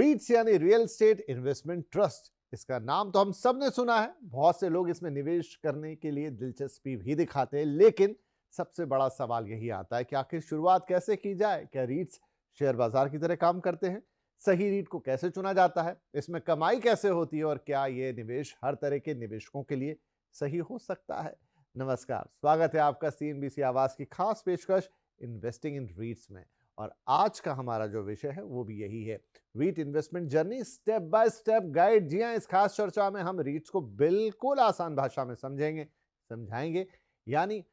रीट्स यानी real estate investment trust, इसका नाम तो हम सब ने सुना है। बहुत से लोग इसमें निवेश करने के लिए दिलचस्पी भी दिखाते हैं, लेकिन सबसे बड़ा सवाल यही आता है कि आखिर शुरुआत कैसे की जाए। क्या रीट्स शेयर बाजार की तरह काम करते हैं? सही रीट को कैसे चुना जाता है? इसमें कमाई कैसे होती है? और क्या ये निवेश हर तरह के निवेशकों के लिए सही हो सकता है? नमस्कार, स्वागत है आपका CNBC आवाज की खास पेशकश इन्वेस्टिंग इन रीट्स में। और आज का हमारा जो विषय है वो भी यही है, REIT investment journey step by step guide. जी हाँ, इस खास चर्चा में हम रीट्स को बिल्कुल आसान भाषा में समझाएंगे। यानी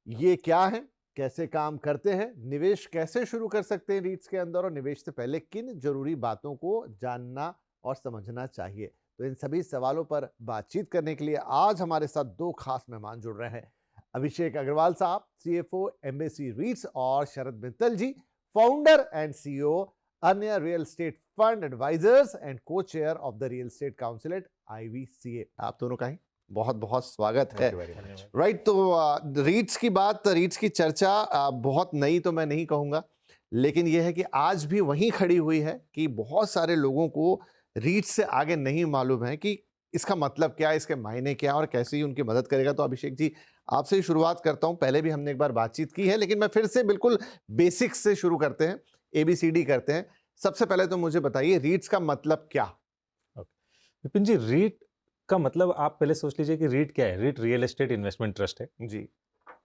ये क्या है, कैसे काम करते हैं, निवेश कैसे शुरू कर सकते हैं रीट्स के अंदर, और निवेश से पहले किन जरूरी बातों को जानना और समझना चाहिए। तो इन सभी सवालों पर बातचीत करने के लिए आज हमारे साथ दो खास मेहमान जुड़ रहे हैं। अभिषेक अग्रवाल साहब, CFO एम्बेसी रीट्स, और Sharad Mittal ji, founder and CEO अन्य real estate fund advisors and co-chair of the real estate council at IVCA। आप दोनों का ही बहुत बहुत स्वागत है। राइट, तो रीट्स की बात, रीट्स की चर्चा बहुत नई तो मैं नहीं कहूंगा, लेकिन यह है कि आज भी वहीं खड़ी हुई है कि बहुत सारे लोगों को रीट्स से आगे नहीं मालूम है कि इसका मतलब क्या है, इसके मायने क्या है और कैसे ही उनकी मदद करेगा। तो अभिषेक जी, आपसे ही शुरुआत करता हूं। पहले भी हमने एक बार बातचीत की है, लेकिन मैं फिर से बिल्कुल बेसिक्स से शुरू करते हैं, ABCD करते हैं। सबसे पहले तो मुझे बताइए, रीट्स का मतलब क्या? विपिन जी, रीट का मतलब आप पहले सोच लीजिए कि रीट क्या है। REIT real estate investment trust है जी।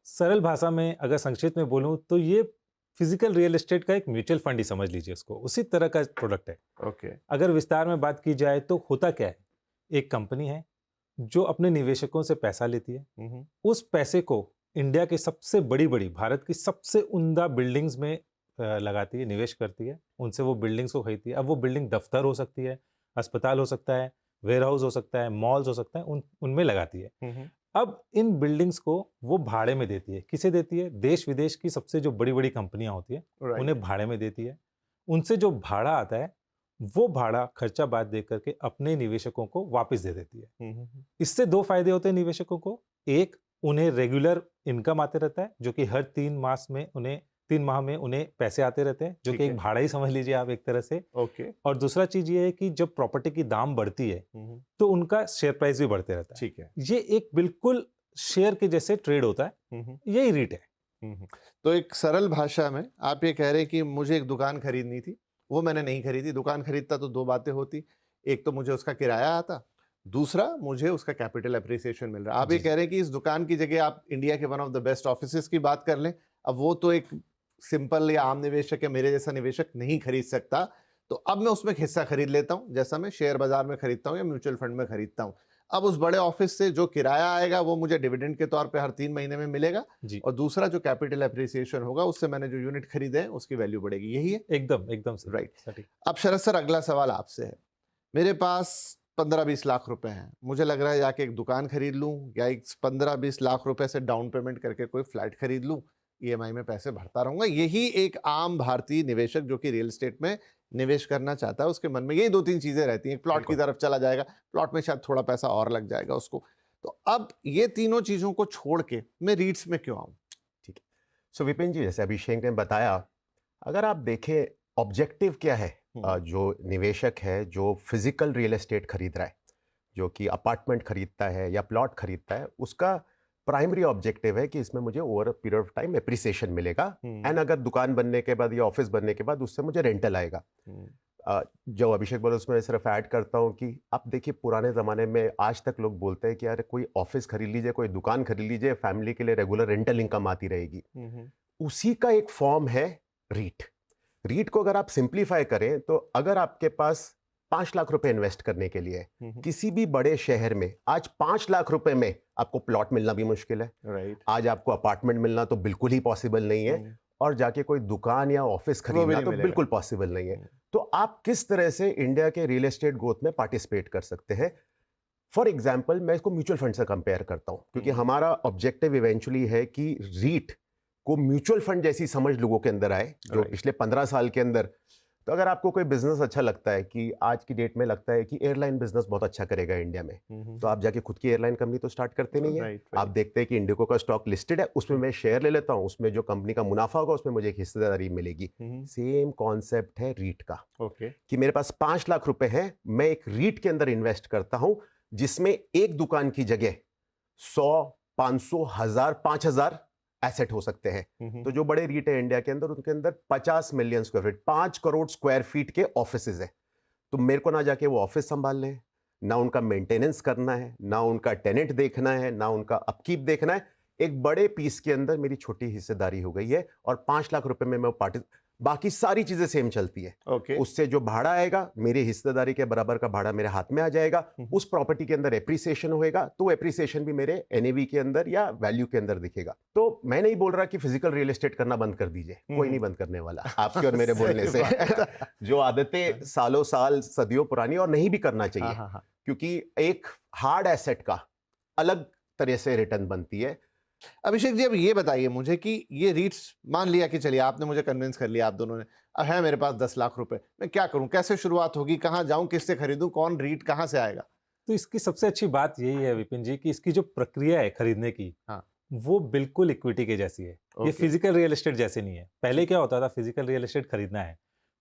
सरल भाषा में अगर संक्षिप्त में बोलूं तो ये फिजिकल रियल एस्टेट का एक म्यूचुअल फंड ही समझ लीजिए, उसको उसी तरह का प्रोडक्ट है। ओके। अगर विस्तार में बात की जाए तो होता क्या है, एक कंपनी है जो अपने निवेशकों से पैसा लेती है, उस पैसे को इंडिया की सबसे बड़ी भारत की सबसे उम्दा बिल्डिंग्स में लगाती है, निवेश करती है, उनसे वो बिल्डिंग्स को खरीदती है। अब वो बिल्डिंग दफ्तर हो सकती है, अस्पताल हो सकता है, वेयर हाउस हो सकता है, मॉल्स हो सकता है, उनमें लगाती है। अब इन बिल्डिंग्स को वो भाड़े में देती है। किसे देती है? देश विदेश की सबसे जो बड़ी कंपनियां होती है उन्हें भाड़े में देती है। उनसे जो भाड़ा आता है वो भाड़ा खर्चा बाद दे करके अपने निवेशकों को वापस दे देती है। इससे दो फायदे होते हैं निवेशकों को। एक, उन्हें रेगुलर इनकम आते रहता है, जो कि हर 3 माह में उन्हें पैसे आते रहते हैं, जो कि एक भाड़ा ही समझ लीजिए आप एक तरह से। ओके। और दूसरा चीज ये है कि जब प्रॉपर्टी की दाम बढ़ती है तो उनका शेयर प्राइस भी बढ़ते रहता है। ठीक है। ये एक बिल्कुल शेयर के जैसे ट्रेड होता है, यही रीट है। तो एक सरल भाषा में आप ये कह रहे हैं कि मुझे एक दुकान खरीदनी थी, वो मैंने नहीं खरीदी। दुकान खरीदता तो दो बातें होती, एक तो मुझे उसका किराया आता, दूसरा मुझे उसका कैपिटल अप्रिसिएशन मिल रहा है। आप ये कह रहे हैं कि इस दुकान की जगह आप इंडिया के one of the best offices की बात कर लें। अब वो तो एक सिंपल या आम निवेशक या मेरे जैसा निवेशक नहीं खरीद सकता, तो अब मैं उसमें एक हिस्सा खरीद लेता हूं, जैसा मैं शेयर बाजार में खरीदता हूं या म्यूचुअल फंड में खरीदता हूं। अब उस बड़े ऑफिस से जो किराया आएगा वो मुझे डिविडेंड के तौर पे हर 3 महीने में मिलेगा, और दूसरा जो कैपिटल एप्रिसिएशन होगा उससे मैंने जो यूनिट खरीदे हैं उसकी वैल्यू बढ़ेगी। यही है? एकदम राइट। अब शरद सर, अगला सवाल आपसे है। मेरे पास 15-20 लाख रुपए हैं, मुझे लग रहा है जाके एक दुकान खरीद लूं या एक 15-20 लाख रुपए से डाउन पेमेंट करके कोई फ्लैट खरीद लूं, EMI में पैसे भरता रहूंगा। यही एक आम भारतीय निवेशक जो कि रियल एस्टेट में निवेश करना चाहता है, उसके मन में यही 2-3 चीजें रहती हैं। एक प्लॉट की तरफ चला जाएगा, प्लॉट में शायद थोड़ा पैसा और लग जाएगा उसको। तो अब ये तीनों चीजों को छोड़ के मैं रीट्स में क्यों आऊं? ठीक है। सो विपिन जी, जैसे अभिषेक ने बताया, अगर आप देखें ऑब्जेक्टिव क्या है, जो निवेशक है जो फिजिकल रियल एस्टेट खरीद रहा है, जो कि अपार्टमेंट खरीदता है या प्लॉट खरीदता है, उसका प्राइमरी ऑब्जेक्टिव है कि इसमें मुझे over a period of time appreciation मिलेगा, एंड अगर दुकान बनने के बाद या ऑफिस बनने के बाद उससे मुझे रेंटल आएगा। जो अभिषेक बोला उसमें सिर्फ ऐड करता हूं कि आप देखिए पुराने ज़माने में आज तक लोग बोलते हैं कि यार कोई ऑफिस खरीद लीजिए, कोई दुकान खरीद लीजिए, फैमिली के लिए रेगुलर रेंटल इनकम आती रहेगी। उसी का एक फॉर्म है रीट। रीट को अगर आप सिंप्लीफाई करें तो अगर आपके पास 5 लाख रुपए इन्वेस्ट करने के लिए किसी भी बड़े शहर में, आज 5 लाख रुपए में आपको प्लॉट मिलना भी मुश्किल है। राइट। आज आपको अपार्टमेंट मिलना तो बिल्कुल ही पॉसिबल नहीं है, और जाके कोई दुकान या ऑफिस खरीदना तो बिल्कुल पॉसिबल नहीं है। तो आप किस तरह से इंडिया के रियल एस्टेट ग्रोथ में पार्टिसिपेट कर सकते हैं? फॉर एग्जाम्पल, मैं इसको म्यूचुअल फंड से कंपेयर करता हूं, क्योंकि हमारा ऑब्जेक्टिव इवेंचुअली है कि रीट को म्यूचुअल फंड जैसी समझ लोगों के अंदर आए, जो पिछले 15 साल के अंदर तो अगर आपको कोई बिजनेस अच्छा लगता है, कि आज की डेट में लगता है कि एयरलाइन बिजनेस बहुत अच्छा करेगा इंडिया में, तो आप जाके खुद की एयरलाइन कंपनी तो स्टार्ट करते नहीं है। राइट आप देखते हैं कि इंडिगो का स्टॉक लिस्टेड है, उसमें मैं शेयर ले लेता हूँ, उसमें जो कंपनी का मुनाफा होगा उसमें मुझे एक हिस्सेदारी मिलेगी। सेम कॉन्सेप्ट है रीट का, ओके कि मेरे पास 5 लाख रुपए हैं, मैं एक रीट के अंदर इन्वेस्ट करता हूं, जिसमें एक दुकान की जगह 100, 500, 1000, 5000 एसेट हो सकते हैं। तो जो बड़े रीट है इंडिया के अंदर, उनके अंदर 50 million square feet, 5 crore square feet के ऑफिसेज है। तो मेरे को ना जाके वो ऑफिस संभालने हैं, ना उनका मेंटेनेंस करना है, ना उनका टेनेंट देखना है, ना उनका अपकीप देखना है। एक बड़े पीस के अंदर मेरी छोटी हिस्सेदारी हो गई है, और 5 लाख रुपए में मैं बाकी सारी चीजें सेम चलती है। ओके उससे जो भाड़ा आएगा, मेरी हिस्सेदारी के बराबर का भाड़ा मेरे हाथ में आ जाएगा। उस प्रॉपर्टी के अंदर एप्रिसिएशन होएगा, तो एप्रिसिएशन भी मेरे एनएवी के अंदर या वैल्यू के अंदर दिखेगा। तो मैं नहीं बोल रहा कि फिजिकल रियल एस्टेट करना बंद कर दीजिए, कोई नहीं बंद करने वाला आपके और मेरे बोलने से। जो आदतें सालों साल सदियों पुरानी, और नहीं भी करना चाहिए, क्योंकि एक हार्ड एसेट का अलग तरह से रिटर्न बनती है। अभिषेक जी, अब ये बताइए मुझे कि ये रीट्स, मान लिया कि चलिए आपने मुझे कन्विंस कर लिया, आप दोनों ने, अब है मेरे पास 10 लाख रुपए, मैं क्या करूं, कैसे शुरुआत होगी, कहां जाऊं, किससे खरीदूं, कौन रीट कहां से आएगा? तो इसकी सबसे अच्छी बात यही है विपिन जी कि इसकी जो प्रक्रिया है खरीदने की, हाँ। वो बिल्कुल इक्विटी के जैसी है। ये ओके। फिजिकल रियल एस्टेट जैसे नहीं है। पहले क्या होता था, फिजिकल रियल एस्टेट खरीदना है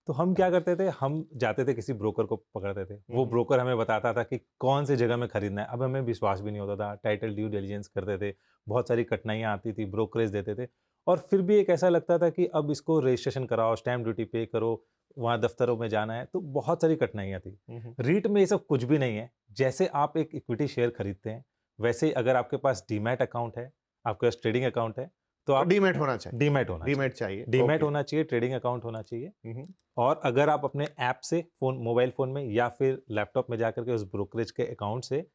तो हम क्या करते थे, हम जाते थे किसी ब्रोकर को पकड़ते थे, वो ब्रोकर हमें बताता था कि कौन सी जगह में खरीदना है। अब हमें विश्वास भी नहीं होता था, टाइटल ड्यू डिलिजेंस करते थे, बहुत सारी कठिनाइयाँ आती थी, ब्रोकरेज देते थे, और फिर भी एक ऐसा लगता था कि अब इसको रजिस्ट्रेशन कराओ, स्टैम्प ड्यूटी पे करो, वहाँ दफ्तरों में जाना है, तो बहुत सारी कठिनाइयाँ थी। रीट में ये सब कुछ भी नहीं है। जैसे आप एक इक्विटी शेयर खरीदते हैं, वैसे ही अगर आपके पास डीमैट अकाउंट है, आपके पास ट्रेडिंग अकाउंट है, तो आप डीमैट होना चाहिए, डीमैट चाहिए, डीमैट ओके। होना चाहिए, ट्रेडिंग अकाउंट होना चाहिए। और अगर आप अपने ऐप से, मोबाइल फोन में या फिर लैपटॉप में जाकर के उस ब्रोकरेज के अकाउंट से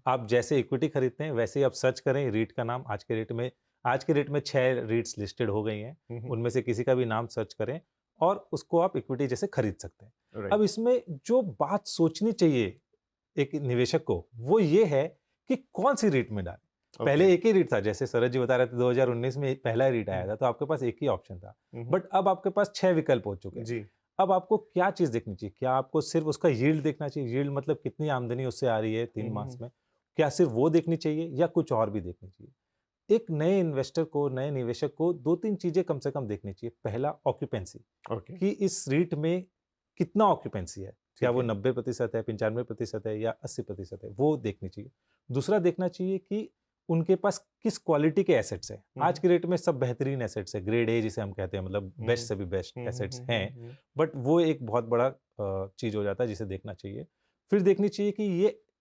आप जैसे इक्विटी खरीदते हैं, वैसे ही आप सर्च करें रीट का नाम। आज के रेट में 6 रीट्स लिस्टेड हो गई हैं, उनमें से किसी का भी नाम सर्च करें और उसको आप इक्विटी जैसे खरीद सकते हैं। राइट। अब इसमें जो बात सोचनी चाहिए एक निवेशक को, वो ये है कि कौन सी रीट में डालें। पहले एक ही रीट था, जैसे सरज जी बता रहे थे 2019 में पहला रीट आया था, तो आपके पास एक ही ऑप्शन था, बट अब आपके पास 6 विकल्प हो चुके हैं। जी। अब आपको क्या चीज देखनी चाहिए? क्या आपको सिर्फ उसका यील्ड देखना चाहिए? यील्ड मतलब कितनी आमदनी उससे आ रही है 3 मास में, क्या सिर्फ वो देखनी चाहिए या कुछ और भी देखनी चाहिए? एक नए इन्वेस्टर को, नए निवेशक को 2-3 चीजें कम से कम देखनी चाहिए। पहला, ऑक्यूपेंसी, ओके। कि इस रीट में कितना ऑक्यूपेंसी है, क्या वो है। 90% है, 95% है या 80% है, वो देखनी चाहिए। दूसरा देखना चाहिए कि उनके पास किस क्वालिटी के एसेट्स हैं। आज के रेट में सब बेहतरीन एसेट्स है, ग्रेड ए जिसे हम कहते हैं, मतलब बेस्ट से भी बेस्ट एसेट्स हैं, बट वो एक बहुत बड़ा चीज हो जाता है जिसे देखना चाहिए। फिर देखनी चाहिए कि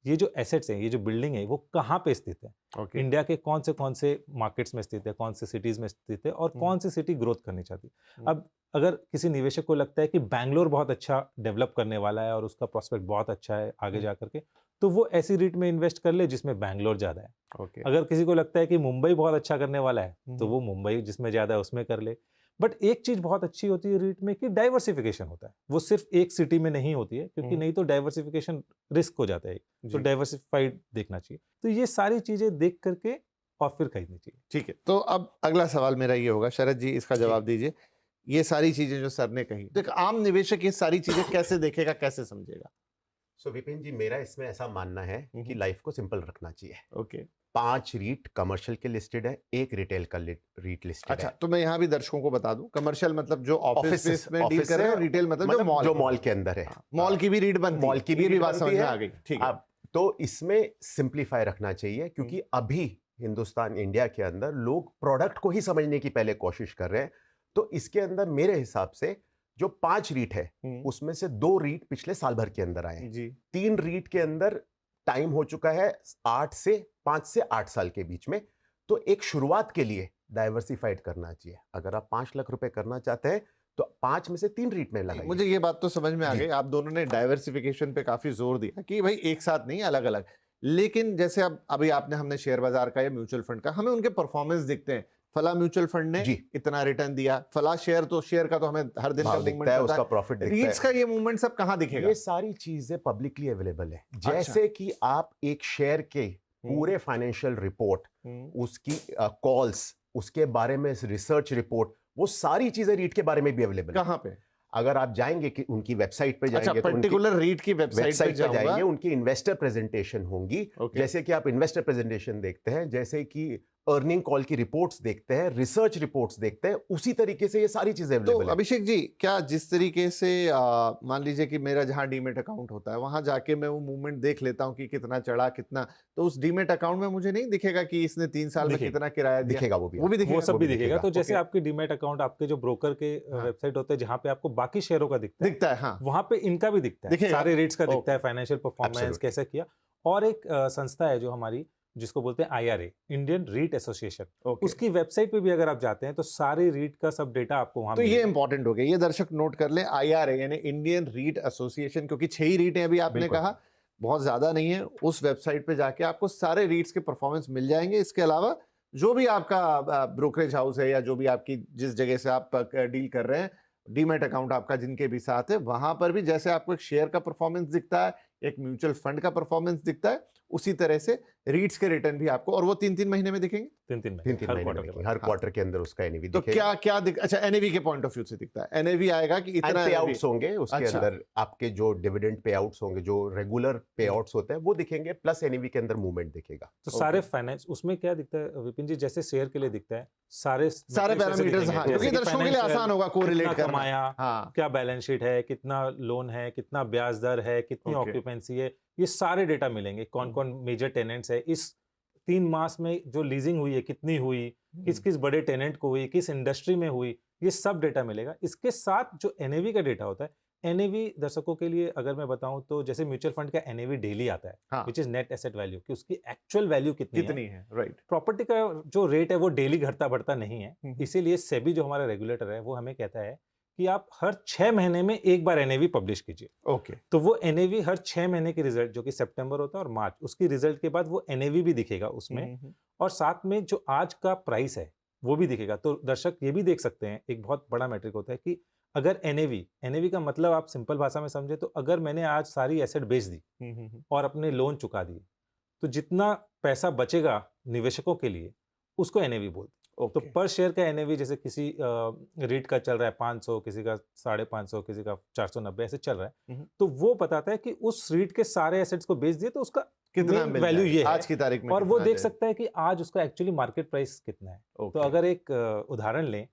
ये जो एसेट्स हैं, ये जो बिल्डिंग है, वो कहाँ पे स्थित है, ओके। इंडिया के कौन से मार्केट्स में स्थित है, कौन से सिटीज में स्थित है, और कौन सी सिटी ग्रोथ करनी चाहती है। अब अगर किसी निवेशक को लगता है कि बैंगलोर बहुत अच्छा डेवलप करने वाला है और उसका प्रोस्पेक्ट बहुत अच्छा है आगे जा करके, तो वो ऐसी रीट में इन्वेस्ट कर ले जिसमें बैंगलोर ज्यादा है। ओके। अगर किसी को लगता है कि मुंबई बहुत अच्छा करने वाला है, तो वो मुंबई जिसमें ज्यादा है उसमें कर ले। बट एक चीज बहुत अच्छी होती है रीट में कि डाइवर्सिफिकेशन होता है, वो सिर्फ एक सिटी में नहीं होती है, क्योंकि नहीं तो डाइवर्सिफिकेशन रिस्क हो जाता है, तो डाइवर्सिफाइड देखना चाहिए। तो ये सारी चीजें देख करके और फिर खरीदनी चाहिए। ठीक है, तो अब अगला सवाल मेरा ये होगा, शरद जी इसका जवाब दीजिए। ये सारी चीजें जो सर ने कही, तो आम निवेशक ये सारी चीजें कैसे देखेगा, कैसे समझेगा? सो विपिन जी, मेरा इसमें ऐसा मानना है कि लाइफ को सिंपल रखना चाहिए। ओके। 5 रीट कमर्शियल के लिस्टेड है, 1 रिटेल का रीट लिस्टेड अच्छा, है। तो मैं यहाँ भी दर्शकों को बता दूं, कमर्शियल मतलब जो ऑफिस स्पेस में डील ऑफिस कर रहे हैं, और से, रिटेल मतलब जो मॉल के अंदर है। मॉल की भी रीट बनती है, मॉल की भी ये रीट बात बनती समझ में है। आ गई। ठीक है। अब तो इसमें सिंप्लीफाई रखना चाहिए, क्योंकि अभी हिंदुस्तान, इंडिया के अंदर लोग प्रोडक्ट को ही समझने की पहले कोशिश कर रहे हैं। तो इसके अंदर मेरे हिसाब से जो 5 रीट है, उसमें से 2 रीट पिछले साल भर के अंदर आए हैं। 3 रीट के अंदर टाइम हो चुका है 5 से 8 साल के बीच में। तो एक शुरुआत के लिए डाइवर्सिफाइड करना चाहिए। अगर आप 5 लाख रुपए करना चाहते हैं, तो 5 में से 3 रीट में लगाइए। मुझे ये बात तो समझ में आ गई, आप दोनों ने डाइवर्सिफिकेशन पे काफी जोर दिया कि भाई एक साथ नहीं, अलग अलग। लेकिन जैसे अब अभी हमने शेयर बाजार का या म्यूचुअल फंड का, हमें उनके परफॉर्मेंस दिखते हैं, फला म्यूचुअल फंड ने इतना रिटर्न दिया, फला शेयर का तो हमें हर दिन का दिखता है, उसका प्रॉफिट दिखता है। रीट्स का ये मूवमेंट सब कहां दिखेगा? ये सारी चीजें पब्लिकली अवेलेबल है। जैसे कि आप एक शेयर के पूरे फाइनेंशियल रिपोर्ट, उसकी कॉल्स, उसके बारे में रिसर्च रिपोर्ट, वो सारी चीजें रीट के बारे में भी अवेलेबल है। कहां पे? अगर आप जाएंगे कि उनकी वेबसाइट पे अच्छा, जाएंगे तो पर्टिकुलर रीट की वेबसाइट पे जाएंगे, जाऊंगा। उनकी इन्वेस्टर प्रेजेंटेशन होंगी। ओके। जैसे कि आप इन्वेस्टर प्रेजेंटेशन देखते हैं, जैसे कि अर्निंग कॉल की रिपोर्ट्स देखते हैं, रिसर्च रिपोर्ट्स देखते हैं, उसी तरीके से ये सारी चीजें तो अवेलेबल है। अभिषेक जी, क्या जिस तरीके से मान लीजिए कि मेरा जहां डीमेट अकाउंट होता है वहां जाके मैं वो मूवमेंट देख लेता हूं कि कितना चढ़ा कितना, तो उस डीमेट अकाउंट में मुझे नहीं दिखेगा कि इसने 3 साल में दिखेगा। कितना किराया दिया? दिखेगा, वो भी वो दिखेगा। सब वो भी भी दिखेगा। तो दिखेगा। जैसे ओके। आपके डीमैट अकाउंट, आपके जो ब्रोकर के हाँ। वेबसाइट होते हैं जहां पे आपको बाकी शेयरों का दिखता है, दिखता है, हाँ। वहां पे इनका भी दिखता है, दिखेगा। सारे रेट्स का दिखता है, ओके। Financial performance Absolutely. कैसे किया। और एक संस्था है जो हमारी, जिसको बोलते हैं IRA, Indian REIT association, okay. उसकी वेबसाइट पे भी अगर आप जाते हैं तो सारे रीट का सब डेटा आपको वहां तो ये मिलेगा। इंपॉर्टेंट हो गया, ये दर्शक नोट कर लें, IRA यानी इंडियन रीट एसोसिएशन, क्योंकि 6 ही रीट हैं अभी आपने बिल्कुल। कहा, बहुत ज्यादा नहीं है। उस वेबसाइट पे जाके आपको सारे रीट्स के परफॉर्मेंस मिल जाएंगे। इसके अलावा जो भी आपका ब्रोकरेज हाउस है या जो भी आपकी जिस जगह से आप डील कर रहे हैं, डीमैट अकाउंट आपका जिनके भी साथ है, वहां पर भी जैसे आपको एक शेयर का परफॉर्मेंस दिखता है, एक म्यूचुअल फंड का परफॉर्मेंस दिखता है, उसी तरह से रीट्स के रिटर्न भी आपको, और वो 3-3 महीने में दिखेंगे। 3-3 तीन महीने, हर महीने क्वार्टर में के दिखेगा, बाद। हर क्वार्टर के अंदर उसका एनएवी तो दिखेगा। क्या अच्छा, एनएवी के पॉइंट ऑफ व्यू से दिखता है, एनएवी आएगा कि इतना पे NAV आउट्स होंगे उसके अच्छा। अंदर, आपके जो डिविडेंड पे आउट्स होंगे, जो रेगुलर पे आउट्स होते हैं वो दिखेंगे, प्लस एनएवी के अंदर मूवमेंट दिखेगा। तो सारे ओके। फाइनेंस उसमें क्या दिखता है विपिन जी, जैसे शेयर के लिए दिखता है, सारे सारे metrics ऐसे पैरामीटर्स, दिखेंगे। हाँ, जैसे क्योंकि कि दर्शकों के लिए financial, आसान होगा कोरिलेट कितना करना। कमाया, हाँ, क्या बैलेंस शीट है, कितना लोन है, कितना ब्याज दर है, कितनी ओके। ऑक्यूपेंसी है, ये सारे डेटा मिलेंगे। कौन कौन मेजर टेनेंट्स है, इस 3 मास में जो लीजिंग हुई है कितनी हुई, किस किस बड़े टेनेंट को हुई, किस इंडस्ट्री में हुई, ये सब डेटा मिलेगा। इसके साथ जो एनएवी का डेटा होता है, एनएवी दर्शकों के लिए अगर मैं बताऊं तो जैसे म्यूचुअल फंड का एनएवी डेली आता है, हाँ, which is net asset value, कि उसकी एक्चुअल वैल्यू कितनी है। कितनी है, राइट। प्रॉपर्टी का जो रेट है वो डेली घटता बढ़ता नहीं है, हम्म। इसीलिए सेबी जो हमारा रेगुलेटर है वो हमें कहता है कि आप हर 6 महीने में एक बार एनएवी पब्लिश कीजिए। ओके। तो वो एनएवी हर 6 महीने की रिजल्ट, जो कि सितंबर होता है और मार्च, उसकी रिजल्ट के बाद वो एनएवी भी दिखेगा उसमें, और साथ में जो आज का प्राइस है वो भी दिखेगा। तो दर्शक ये भी देख सकते हैं, एक बहुत बड़ा मैट्रिक होता है कि अगर एनएवी का मतलब आप सिंपल भाषा में समझे तो अगर मैंने आज सारी एसेट बेच दी और अपने लोन चुका दिए, तो जितना पैसा बचेगा निवेशकों के लिए उसको एनएवी बोलते हैं। तो ओके। पर शेयर का एनएवी जैसे किसी रेट का चल रहा है 500, किसी का 550, किसी का 490, ऐसे चल रहा है, तो वो बताता है कि उस रेट के सारे एसेट्स को बेच दिए तो उसका कितना main मिल वैल्यू जाएगा ये है, आज की तारीख में, और वो कितना देख जाएगा? सकता है कि आज उसका एक्चुअली मार्केट प्राइस कितना है। तो ओके। अगर एक उदाहरण लें,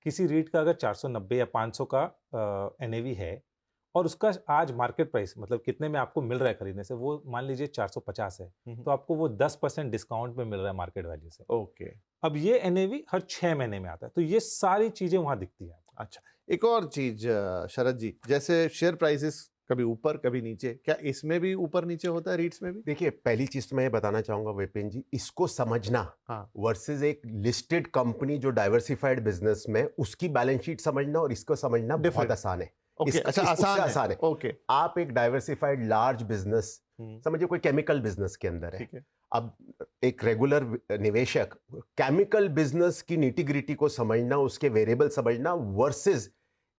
किसी रेट का अगर 490 या 500 का एनएवी है और उसका आज मार्केट प्राइस मतलब कितने में आपको मिल रहा है खरीदने से, वो मान लीजिए 450 है, तो आपको वो 10% डिस्काउंट में मिल रहा है मार्केट वैल्यू से। ओके। अब ये एनएवी हर 6 महीने में आता है, तो ये सारी चीजें वहां दिखती है। अच्छा, एक और चीज शरद जी, जैसे शेयर प्राइसेस कभी ऊपर कभी नीचे, क्या इसमें भी ऊपर नीचे होता है, रीट्स में भी? देखिए, पहली चीज तो मैं ये बताना चाहूंगा विपिन जी, इसको समझना हाँ। वर्सेस एक लिस्टेड कंपनी जो डाइवर्सिफाइड बिजनेस में, उसकी बैलेंस शीट समझना और इसको समझना बहुत Different. आसान है। ओके। अच्छा, आसान है। आसान है। ओके। आप एक डाइवर्सिफाइड लार्ज बिजनेस समझिए, कोई केमिकल बिजनेस के अंदर है, ठीक है। अब एक रेगुलर निवेशक केमिकल बिजनेस की निटी-ग्रिटी को समझना, उसके वेरिएबल समझना, वर्सेस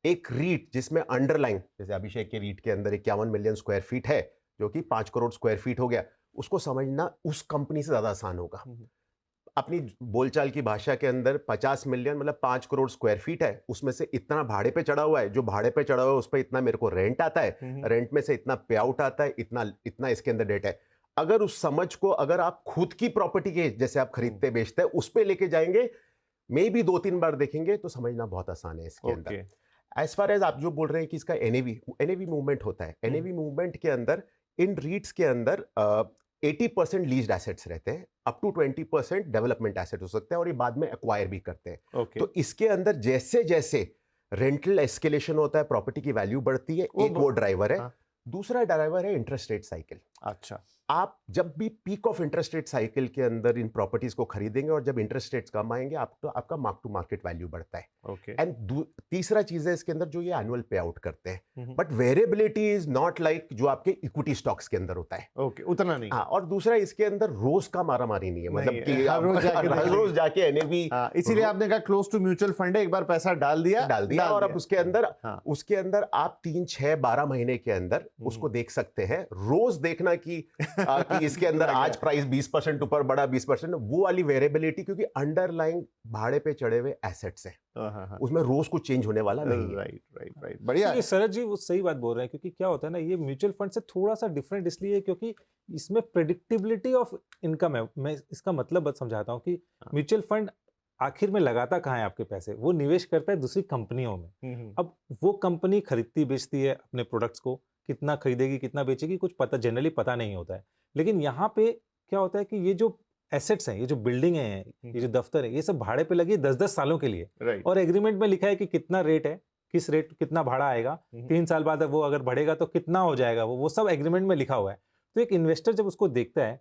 एक रीट जिसमें अंडरलाइन, जैसे अभिषेक के रीट के अंदर 51 मिलियन स्क्वायर फीट है, जो कि 5 करोड़ स्क्वायर फीट हो गया, उसको समझना उस कंपनी से ज्यादा आसान होगा। अपनी बोलचाल की भाषा के अंदर 50 मिलियन मतलब 5 करोड़ स्क्वायर फीट है, उसमें से इतना भाड़े पे चढ़ा हुआ है, जो भाड़े पे चढ़ा हुआ है उस पर इतना मेरे को रेंट आता है, रेंट में से इतना पे आउट आता है, इतना इसके अंदर डेट है। अगर उस समझ को अगर आप खुद की प्रॉपर्टी के जैसे आप खरीदते बेचते हैं उस पे लेके जाएंगे, मे भी 2-3 बार देखेंगे तो समझना बहुत आसान है इसके अंदर। एज फार एज आप जो बोल रहे हैं कि इसका एनएवी मूवमेंट होता है, एनएवी मूवमेंट के अंदर इन रीट्स के अंदर 80% लीज्ड एसेट्स रहते हैं, अप टू 20% डेवलपमेंट एसेट हो सकते हैं, और ये बाद में एक्वायर भी करते हैं। तो इसके अंदर जैसे जैसे रेंटल एस्केलेशन होता है, प्रॉपर्टी की वैल्यू बढ़ती है, एक वो ड्राइवर है। दूसरा ड्राइवर है इंटरेस्ट रेट साइकिल। अच्छा, आप जब भी peak of interest rate cycle के अंदर इन प्रॉपर्टीज को खरीदेंगे और जब इंटरेस्ट रेट्स कम आएंगे, आपका मार्क टू मार्केट वैल्यू बढ़ता है। ओके। एंड तीसरा चीज है इसके अंदर जो ये एनुअल पे आउट करते हैं, but variability is not like जो आपके इक्विटी स्टॉक्स के अंदर होता है। ओके, उतना नहीं। हाँ, और दूसरा इसके अंदर रोज का मारामारी नहीं है, मतलब कि हर रोज जाके एनएवी, इसीलिए आपने कहा क्लोज टू म्यूचुअल फंड है, एक बार पैसा डाल दिया और अब उसके अंदर आप 3, 6, 12 महीने के अंदर उसको देख सकते हैं। रोज देखना ना कि इसके अंदर आज प्राइस 20% ऊपर बढ़ा, 20%, वो वाली वेरिएबिलिटी, क्योंकि अंडरलाइंग भाड़े पे चढ़े हुए एसेट्स हैं, उसमें रोज कुछ चेंज होने वाला नहीं है। राइट, बढ़िया। क्योंकि शरद जी वो सही बात बोल रहे हैं, क्योंकि क्या होता है ना, ये म्यूचुअल फंड से थोड़ा सा डिफरेंट इसलिए क्योंकि इसमें प्रेडिक्टेबिलिटी ऑफ इनकम है। मैं इसका मतलब समझाता हूँ कि म्यूचुअल फंड आखिर में लगाता कहाँ है आपके पैसे, वो निवेश करता है दूसरी कंपनियों में। अब वो कंपनी खरीदती बेचती है अपने प्रोडक्ट्स को, कितना खरीदेगी कितना बेचेगी कुछ पता जनरली पता नहीं होता है। लेकिन यहाँ पे क्या होता है कि ये जो एसेट्स हैं, ये जो बिल्डिंग है, ये जो दफ्तर है, ये सब भाड़े पे लगी 10-10 सालों के लिए, और एग्रीमेंट में लिखा है कि कितना रेट है, किस रेट कितना भाड़ा आएगा, 3 साल बाद वो अगर बढ़ेगा तो कितना हो जाएगा, वो सब एग्रीमेंट में लिखा हुआ है। तो एक इन्वेस्टर जब उसको देखता है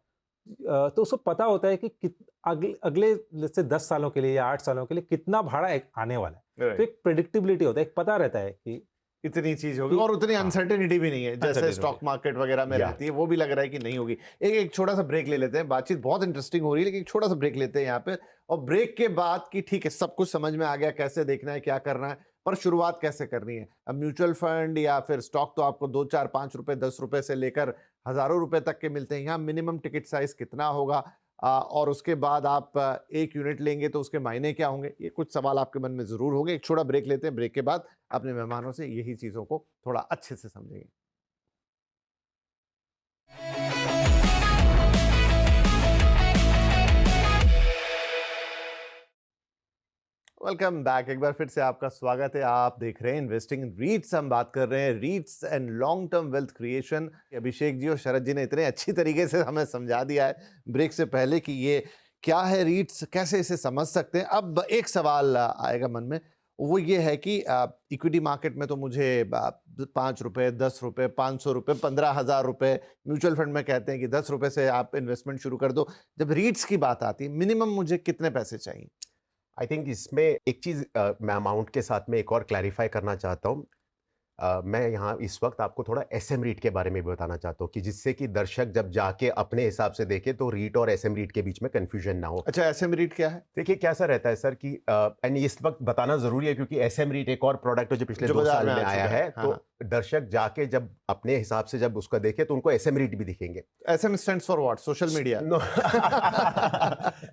तो उसको पता होता है कि अगले से 10 सालों के लिए या 8 सालों के लिए कितना भाड़ा आने वाला है। तो एक प्रेडिक्टेबिलिटी होता है, एक पता रहता है कि इतनी चीज होगी, और उतनी अनसर्टेनिटी भी नहीं है जैसे स्टॉक मार्केट वगैरह में रहती है। वो भी लग रहा है कि नहीं होगी। एक छोटा सा ब्रेक ले लेते हैं, बातचीत बहुत इंटरेस्टिंग हो रही है, लेकिन एक छोटा सा ब्रेक लेते हैं यहाँ पे, और ब्रेक के बाद की ठीक है सब कुछ समझ में आ गया, कैसे देखना है क्या करना है, पर शुरुआत कैसे करनी है। अब म्यूचुअल फंड या फिर स्टॉक तो आपको 2, 4, 5 रुपए 10 रुपए से लेकर हजारों रुपए तक के मिलते हैं। यहाँ मिनिमम टिकट साइज कितना होगा, और उसके बाद आप 1 यूनिट लेंगे तो उसके मायने क्या होंगे, ये कुछ सवाल आपके मन में जरूर होंगे। एक छोटा ब्रेक लेते हैं, ब्रेक के बाद अपने मेहमानों से यही चीजों को थोड़ा अच्छे से समझेंगे। वेलकम बैक, एक बार फिर से आपका स्वागत है। आप देख रहे हैं इन्वेस्टिंग इन रीट्स। हम बात कर रहे हैं REITs and long term wealth creation. Abhishek ji और शरद जी ने इतने अच्छी तरीके से हमें समझा दिया है ब्रेक से पहले कि ये क्या है रीट्स, कैसे इसे समझ सकते हैं। अब एक सवाल आएगा मन में, वो ये है कि इक्विटी मार्केट में तो मुझे 5 रुपए 10 रुपए 500 रुपए 15,000 रुपए, म्यूचुअल फंड में कहते हैं कि 10 रुपए से आप इन्वेस्टमेंट शुरू कर दो। जब रीट्स की बात आती है, मिनिमम मुझे कितने पैसे चाहिए? आई थिंक इसमें एक चीज़ मैं अमाउंट के साथ में एक और क्लैरिफाई करना चाहता हूँ। मैं यहाँ इस वक्त आपको थोड़ा एसएम रीट के बारे में भी बताना चाहता हूँ, कि जिससे कि दर्शक जब जाके अपने हिसाब से देखे तो रीट और एसएम रीट के बीच में कंफ्यूजन ना हो। अच्छा, एसएम रीट क्या है? देखिए कैसा रहता है सर कि एंड इस वक्त बताना जरूरी है, क्योंकि एसएम रीट एक और प्रोडक्ट है जो पिछले 2 साल में आया है। तो दर्शक जाके जब अपने हिसाब से जब उसका देखे तो उनको एसएम रीट भी दिखेंगे। SM stands for what? Social media?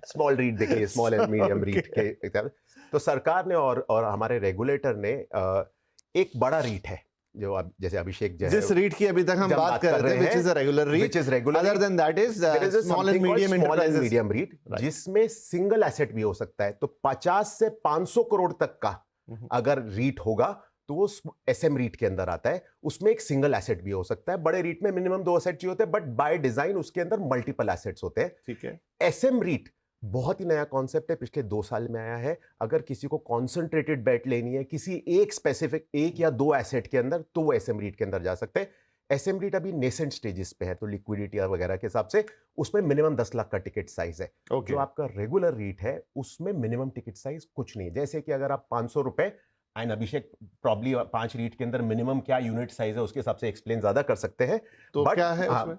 Small REIT देखिए, स्मॉल एंड मीडियम रीट के। तो सरकार ने और हमारे रेगुलेटर ने एक बड़ा रीट है जो अब जैसे अभिषेक जिस रीट की अभी तक हम बात कर रहे हैं, which is a regular REIT, which is regular, other than that is small and medium REIT, जिसमें सिंगल एसेट भी हो सकता है। तो 50 से 500 करोड़ तक का अगर रीट होगा तो वो एसएम रीट के अंदर आता है। उसमें एक सिंगल एसेट भी हो सकता है। बड़े रीट में मिनिमम 2 एसेट चाहिए होते हैं, बट बाय डिजाइन उसके अंदर मल्टीपल एसेट्स होते हैं। ठीक है। एसएम रीट बहुत ही नया कॉन्सेप्ट है, पिछले 2 साल में आया है। अगर किसी को कॉन्सेंट्रेटेड बेट लेनी है किसी एक स्पेसिफिक 1 या 2 एसेट के अंदर, तो वो एसएम रीट के अंदर जा सकते हैं। एसएम रीट अभी नेसेंट स्टेजेस पे है, तो लिक्विडिटी वगैरह के हिसाब से उसमें मिनिमम 10 लाख का टिकट साइज है। जो आपका रेगुलर रीट है उसमें मिनिमम टिकट साइज कुछ नहीं है। जैसे कि अगर आप 500 रुपए, एंड अभिषेक प्रॉब्ली 5 रीट के अंदर मिनिमम क्या यूनिट साइज है उसके हिसाब से एक्सप्लेन ज्यादा कर सकते हैं। तो क्या है उसमें?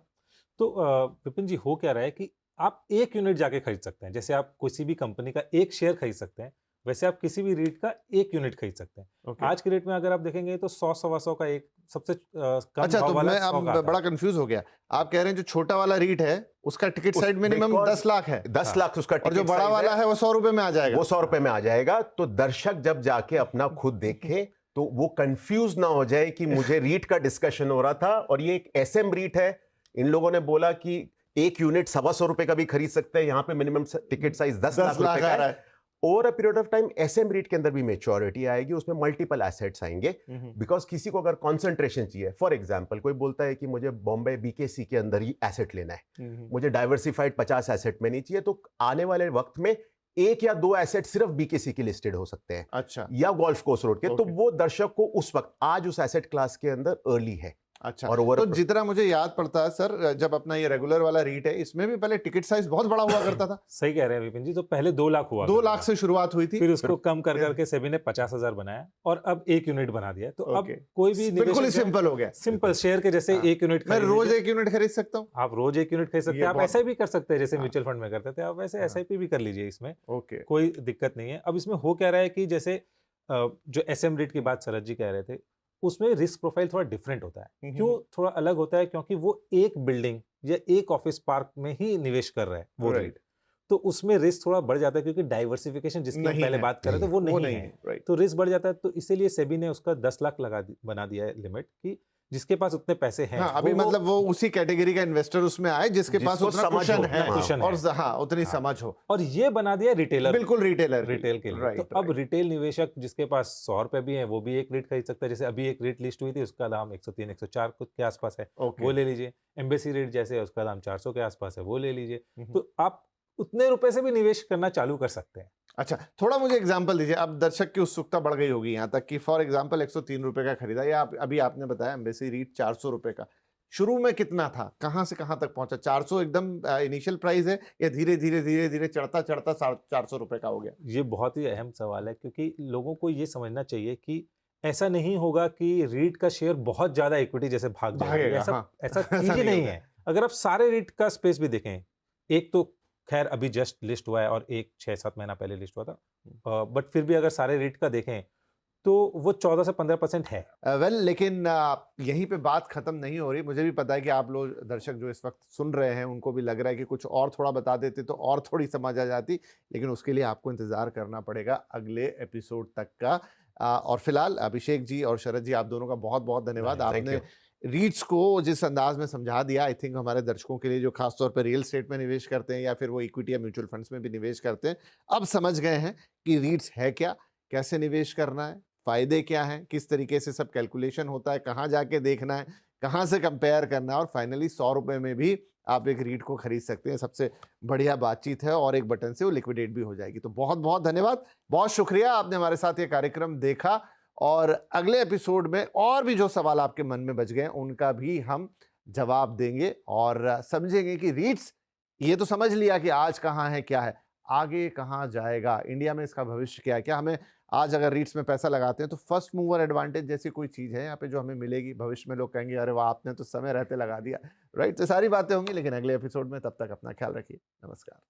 तो विपिन जी, हो क्या रहा है कि आप 1 यूनिट जाके खरीद सकते हैं। जैसे आप किसी भी कंपनी का 1 शेयर खरीद सकते हैं, वैसे आप किसी भी रीट का 1 यूनिट खरीद सकते हैं। आज के रेट में अगर आप देखेंगे तो 100-125 का एक सबसे कम अच्छा, भाव तो वाला मैं अब बड़ा कंफ्यूज हो गया। आप कह रहे हैं जो छोटा वाला रीट है उसका टिकट साइज मिनिमम 10 लाख है। 10 लाख उसका टिकट, और जो बड़ा वाला है वो 100 रुपए में आ जाएगा। वो 100 रुपए में आ जाएगा। तो दर्शक जब जाके अपना खुद देखे तो वो कंफ्यूज ना हो जाए कि मुझे रीट का डिस्कशन हो रहा था और ये एक एसएम रीट है। इन लोगों ने बोला कि 1 यूनिट 125 रुपए का भी खरीद सकते हैं, यहाँ पे मिनिमम टिकट साइज 10 लाख रुपए का है। Over a period of time SM REIT के अंदर भी मेच्योरिटी आएगी, उसमें मल्टीपल एसेट्स आएंगे। बिकॉज किसी को अगर कॉन्सेंट्रेशन चाहिए, फॉर एग्जांपल कोई बोलता है कि मुझे बॉम्बे बीकेसी के अंदर ही एसेट लेना है, मुझे डाइवर्सिफाइड 50 एसेट में नहीं चाहिए, तो आने वाले वक्त में 1 या 2 एसेट सिर्फ बीकेसी के लिस्टेड हो सकते हैं। अच्छा। या गोल्फ कोर्स रोड के। तो वो दर्शक को उस वक्त आज उस एसेट क्लास के अंदर अर्ली है। अच्छा, और तो जितना मुझे याद पड़ता है सर, जब अपना ये रेगुलर वाला रीट है इसमें भी पहले टिकट साइज बहुत बड़ा हुआ करता था। सही कह रहे हैं विपिन जी। तो पहले 2 लाख हुआ, 2 लाख से शुरुआत हुई थी, फिर उसको कम कर करके सेबी ने 50,000 बनाया और अब 1 यूनिट बना दिया। तो अब कोई भी बिल्कुल ही सिंपल हो गया। सिंपल शेयर के जैसे 1 यूनिट, मैं रोज 1 यूनिट खरीद सकता हूँ। आप रोज 1 यूनिट खरीद सकते हैं। आप ऐसा भी कर सकते हैं जैसे म्यूचुअल फंड में करते थे, आप वैसे एसआईपी भी कर लीजिए, इसमें कोई दिक्कत नहीं है। अब इसमें हो क्या रहा है कि जैसे जो एसएम रीट की बात शरद जी कह रहे थे, उसमें रिस्क प्रोफाइल थोड़ा डिफरेंट होता है। क्यों थोड़ा अलग होता है? क्योंकि वो एक बिल्डिंग या एक ऑफिस पार्क में ही निवेश कर रहा है वो Right. REIT। तो उसमें रिस्क थोड़ा बढ़ जाता है क्योंकि डाइवर्सिफिकेशन जिसकी हम नहीं पहले है, बात कर रहे थे वो नहीं है। राइट। तो रिस्क बढ़ जाता है, तो इसीलिए सेबी ने उसका 10 लाख बना दिया है लिमिट कि जिसके पास उतने पैसे हैं हाँ, अभी मतलब वो उसी कैटेगरी का इन्वेस्टर उसमें आए जिसके पास जिसको उतना समझ कुशन हो, है कुशन और है। हाँ उतनी हाँ। समझ हो। और ये बना दिया रिटेलर, बिल्कुल रिटेलर रिटेल के लिए। राइट, तो अब रिटेल निवेशक जिसके पास 100 रुपए भी है वो भी एक REIT खरीद सकता है। जैसे अभी एक REIT लिस्ट हुई थी, उसका दाम 103 104 कुछ के आसपास है, ओके। वो ले लीजिए। एम्बेसी REIT जैसे है उसका दाम 400 के आसपास है, वो ले लीजिए। हम्म। तो आप उतने रुपए से भी निवेश करना चालू कर सकते हैं। अच्छा, थोड़ा मुझे एग्जांपल दीजिए। अब दर्शक की उत्सुकता बढ़ गई होगी यहाँ तक कि फॉर एग्जांपल 103 रुपए का खरीदा, या अभी आपने बताया एम्बेसी REIT 400 रुपए का, शुरू में कितना था, कहाँ से कहाँ तक पहुंचा? 400 एकदम इनिशियल प्राइस है या धीरे धीरे चढ़ता चढ़ता 450 रुपए का हो गया? ये बहुत ही अहम सवाल है, क्योंकि लोगों को ये समझना चाहिए कि ऐसा नहीं होगा कि REIT का शेयर बहुत ज्यादा इक्विटी जैसे भाग जाएगा। भागेगा, ऐसा हाँ। ऐसा ऐसा चीज ही नहीं नहीं होता है। अगर आप सारे REIT का स्पेस भी देखें, एक तो खैर अभी जस्ट लिस्ट हुआ है और एक 6-7 महीना पहले लिस्ट हुआ था, बट फिर भी अगर सारे REIT का देखें तो वो 14 से 15% है। वेल लेकिन यहीं पे बात खत्म नहीं हो रही। मुझे भी पता है कि आप लोग दर्शक जो इस वक्त सुन रहे हैं उनको भी लग रहा है कि कुछ और थोड़ा बता देते तो और थोड़ी समझ आ जाती, लेकिन उसके लिए आपको इंतजार करना पड़ेगा अगले एपिसोड तक का। और फिलहाल अभिषेक जी और शरद जी, आप दोनों का बहुत बहुत धन्यवाद। Thank आपने REITs को जिस अंदाज में समझा दिया, आई थिंक हमारे दर्शकों के लिए जो खासतौर पर रियल एस्टेट में निवेश करते हैं या फिर वो इक्विटी या म्यूचुअल फंड्स में भी निवेश करते हैं, अब समझ गए हैं कि REITs है क्या, कैसे निवेश करना है, फायदे क्या हैं, किस तरीके से सब कैलकुलेशन होता है, कहाँ जाके देखना है, कहाँ से कंपेयर करना है, और फाइनली 100 रुपए में भी आप एक REIT को खरीद सकते हैं। सबसे बढ़िया बातचीत है और एक बटन से वो लिक्विडेट भी हो जाएगी। तो बहुत बहुत धन्यवाद, बहुत शुक्रिया आपने हमारे साथ ये कार्यक्रम देखा। और अगले एपिसोड में और भी जो सवाल आपके मन में बच गए उनका भी हम जवाब देंगे और समझेंगे कि REITs, ये तो समझ लिया कि आज कहाँ है, क्या है, आगे कहाँ जाएगा, इंडिया में इसका भविष्य क्या है, क्या हमें आज अगर REITs में पैसा लगाते हैं तो फर्स्ट मूवर एडवांटेज जैसी कोई चीज़ है यहाँ पे जो हमें मिलेगी, भविष्य में लोग कहेंगे अरे वाह आपने तो समय रहते लगा दिया, राइट? तो सारी बातें होंगी, लेकिन अगले एपिसोड में। तब तक अपना ख्याल रखिए। नमस्कार।